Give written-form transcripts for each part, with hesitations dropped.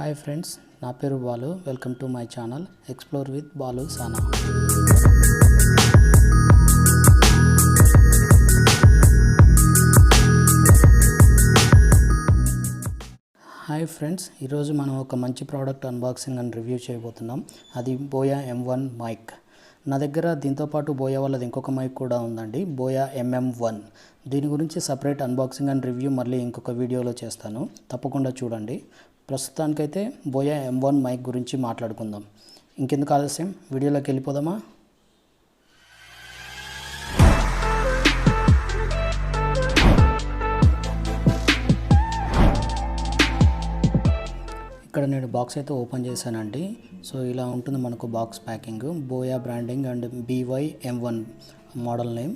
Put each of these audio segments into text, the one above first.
Hi friends, నా పేరు Balu. Welcome to my channel explore with BaluSana. Hi friends, ఈరోజు మనం ఒక మంచి ప్రోడక్ట్ అన్బాక్సింగ్ అండ్ రివ్యూ చేయబోతున్నాం. అది Boya M1 మైక్. నా దగ్గర దీంతోపాటు బోయా వాళ్ళది ఇంకొక మైక్ కూడా ఉందండి, Boya M1. దీని గురించి సపరేట్ అన్బాక్సింగ్ అండ్ రివ్యూ మళ్ళీ ఇంకొక వీడియోలో చేస్తాను, తప్పకుండా చూడండి. ప్రస్తుతానికైతే Boya M1 మైక్ గురించి మాట్లాడుకుందాం. ఇంకెందుకు ఆలస్యం, వీడియోలోకి వెళ్ళిపోదామా? ఇక్కడ నేను బాక్స్ అయితే ఓపెన్ చేశానండి. సో ఇలా ఉంటుంది మనకు box packing. Boya branding and BY-M1 model name.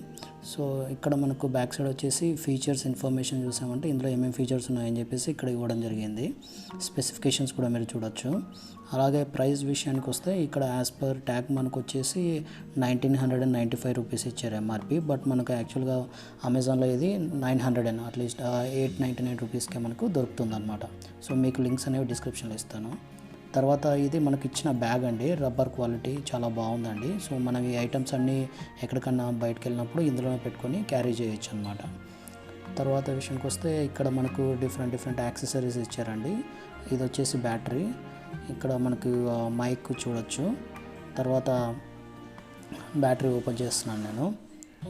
So ఇక్కడ మనకు బ్యాక్ సైడ్ వచ్చేసి ఫీచర్స్ ఇన్ఫర్మేషన్ చూసామంటే ఇందులో ఏమేమి ఫీచర్స్ ఉన్నాయని చెప్పేసి ఇక్కడ ఇవ్వడం జరిగింది. స్పెసిఫికేషన్స్ కూడా మీరు చూడొచ్చు. అలాగే ప్రైస్ విషయానికి వస్తే ఇక్కడ యాజ్ పర్ ట్యాగ్ మనకు వచ్చేసి 1995 రూపీస్ ఇచ్చారు ఎంఆర్పి. బట్ మనకు యాక్చువల్గా అమెజాన్లో ఇది 900 అట్లీస్ట్ 899 రూపీస్కే మనకు దొరుకుతుంది అనమాట. సో మీకు లింక్స్ అనేవి డిస్క్రిప్షన్లో ఇస్తాను. తర్వాత ఇది మనకి ఇచ్చిన బ్యాగ్ అండి, రబ్బర్ క్వాలిటీ చాలా బాగుందండి. సో మనం ఈ ఐటమ్స్ అన్నీ ఎక్కడికన్నా బయటకు వెళ్ళినప్పుడు ఇందులోనే పెట్టుకొని క్యారీ చేయొచ్చు అనమాట. తర్వాత విషయానికి వస్తే ఇక్కడ మనకు డిఫరెంట్ యాక్సెసరీస్ ఇచ్చారండి. ఇది వచ్చేసి బ్యాటరీ, ఇక్కడ మనకు మైక్ చూడొచ్చు. తర్వాత బ్యాటరీ ఓపెన్ చేస్తున్నాను నేను.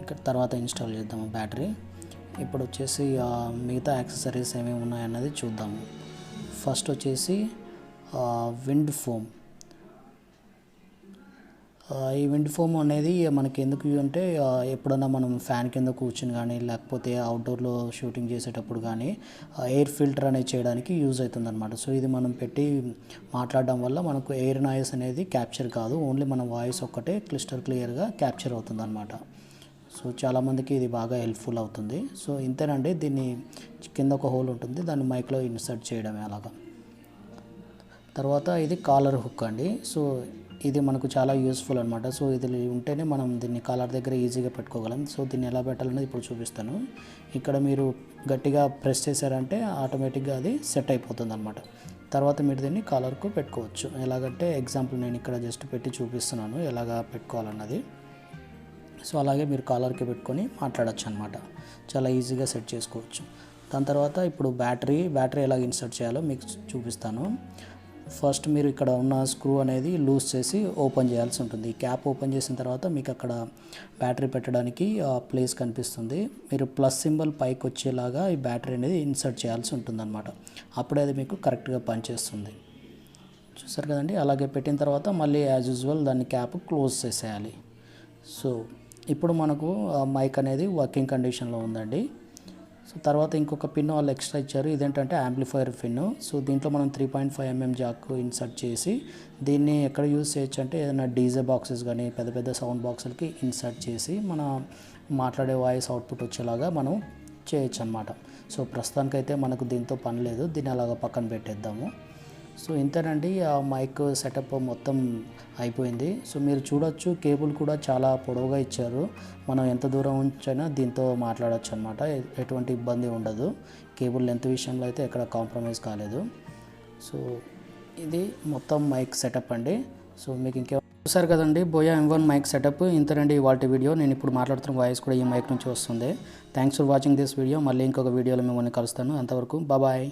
ఇక్కడ తర్వాత ఇన్స్టాల్ చేద్దాము బ్యాటరీ. ఇప్పుడు వచ్చేసి మిగతా యాక్సెసరీస్ ఏమేమి ఉన్నాయన్నది చూద్దాము. ఫస్ట్ వచ్చేసి విండ్ ఫోమ్. ఈ విండ్ ఫోమ్ అనేది మనకి ఎందుకు అంటే ఎప్పుడన్నా మనం ఫ్యాన్ కింద కూర్చుని కానీ లేకపోతే అవుట్డోర్లో షూటింగ్ చేసేటప్పుడు కానీ ఎయిర్ ఫిల్టర్ అనేది చేయడానికి యూజ్ అవుతుంది అనమాట. సో ఇది మనం పెట్టి మాట్లాడడం వల్ల మనకు ఎయిర్ నాయిస్ అనేది క్యాప్చర్ కాదు, ఓన్లీ మన వాయిస్ ఒక్కటే క్లియర్గా క్యాప్చర్ అవుతుంది అనమాట. సో చాలామందికి ఇది బాగా హెల్ప్ఫుల్ అవుతుంది. సో ఇంతేనండి, దీన్ని కింద ఒక హోల్ ఉంటుంది, దాన్ని మైక్లో ఇన్సర్ట్ చేయడమే అలాగా. తర్వాత ఇది కాలర్ హుక్ అండి. సో ఇది మనకు చాలా యూస్ఫుల్ అనమాట. సో ఇది ఉంటేనే మనం దీన్ని కాలర్ దగ్గర ఈజీగా పెట్టుకోగలం. సో దీన్ని ఎలా పెట్టాలనేది ఇప్పుడు చూపిస్తాను. ఇక్కడ మీరు గట్టిగా ప్రెస్ చేశారంటే ఆటోమేటిక్గా అది సెట్ అయిపోతుంది అనమాట. తర్వాత మీరు దీన్ని కాలర్కు పెట్టుకోవచ్చు. ఎలాగంటే ఎగ్జాంపుల్ నేను ఇక్కడ జస్ట్ పెట్టి చూపిస్తున్నాను ఎలాగా పెట్టుకోవాలన్నది. సో అలాగే మీరు కాలర్కి పెట్టుకొని మాట్లాడచ్చు అనమాట. చాలా ఈజీగా సెట్ చేసుకోవచ్చు. దాని తర్వాత ఇప్పుడు బ్యాటరీ ఎలా ఇన్సర్ట్ చేయాలో మీకు చూపిస్తాను. ఫస్ట్ మీరు ఇక్కడ ఉన్న స్క్రూ అనేది లూజ్ చేసి ఓపెన్ చేయాల్సి ఉంటుంది. ఈ క్యాప్ ఓపెన్ చేసిన తర్వాత మీకు అక్కడ బ్యాటరీ పెట్టడానికి ప్లేస్ కనిపిస్తుంది. మీరు ప్లస్ సింబల్ పైకి వచ్చేలాగా ఈ బ్యాటరీ అనేది ఇన్సర్ట్ చేయాల్సి ఉంటుందన్నమాట. అప్పుడే అది మీకు కరెక్ట్గా పనిచేస్తుంది. చూసారు కదండి. అలాగే పెట్టిన తర్వాత మళ్ళీ యాజ్ యూజువల్ దాన్ని క్యాప్ క్లోజ్ చేసేయాలి. సో ఇప్పుడు మనకు మైక్ అనేది వర్కింగ్ కండిషన్లో ఉందండి. సో తర్వాత ఇంకొక పిన్ వాళ్ళు ఎక్స్ట్రా ఇచ్చారు. ఇదేంటంటే యాంప్లిఫైయర్ పిన్. సో దీంట్లో మనం 3.5 mm జాక్ ఇన్సర్ట్ చేసి దీన్ని ఎక్కడ యూజ్ చేయొచ్చు అంటే ఏదైనా డీజే బాక్సెస్ కానీ పెద్ద సౌండ్ బాక్సులకి ఇన్సర్ట్ చేసి మన మాట్లాడే వాయిస్ అవుట్పుట్ వచ్చేలాగా మనం చేయొచ్చు అన్నమాట. సో ప్రస్తుతానికైతే మనకు దీంతో పని లేదు, దీన్ని అలాగా పక్కన పెట్టేద్దాము. సో ఇంతేనండి, ఆ మైక్ సెటప్ మొత్తం అయిపోయింది. సో మీరు చూడొచ్చు, కేబుల్ కూడా చాలా పొడవుగా ఇచ్చారు. మనం ఎంత దూరం ఉంచైనా దీంతో మాట్లాడచ్చు అనమాట, ఎటువంటి ఇబ్బంది ఉండదు. కేబుల్ లెంత్ విషయంలో అయితే ఎక్కడ కాంప్రమైజ్ కాలేదు. సో ఇది మొత్తం మైక్ సెటప్ అండి. సో మీకు చూసారు కదండి Boya M1 మైక్ సెటప్. ఇంతేనండి ఇవాల్టి వీడియో. నేను ఇప్పుడు మాట్లాడుతున్న వాయిస్ కూడా ఈ మైక్ నుంచి వస్తుంది. Thanks for watching this video. మళ్ళీ ఇంకొక వీడియోలో మిమ్మల్ని కలుస్తాను. అంతవరకు బాయ్.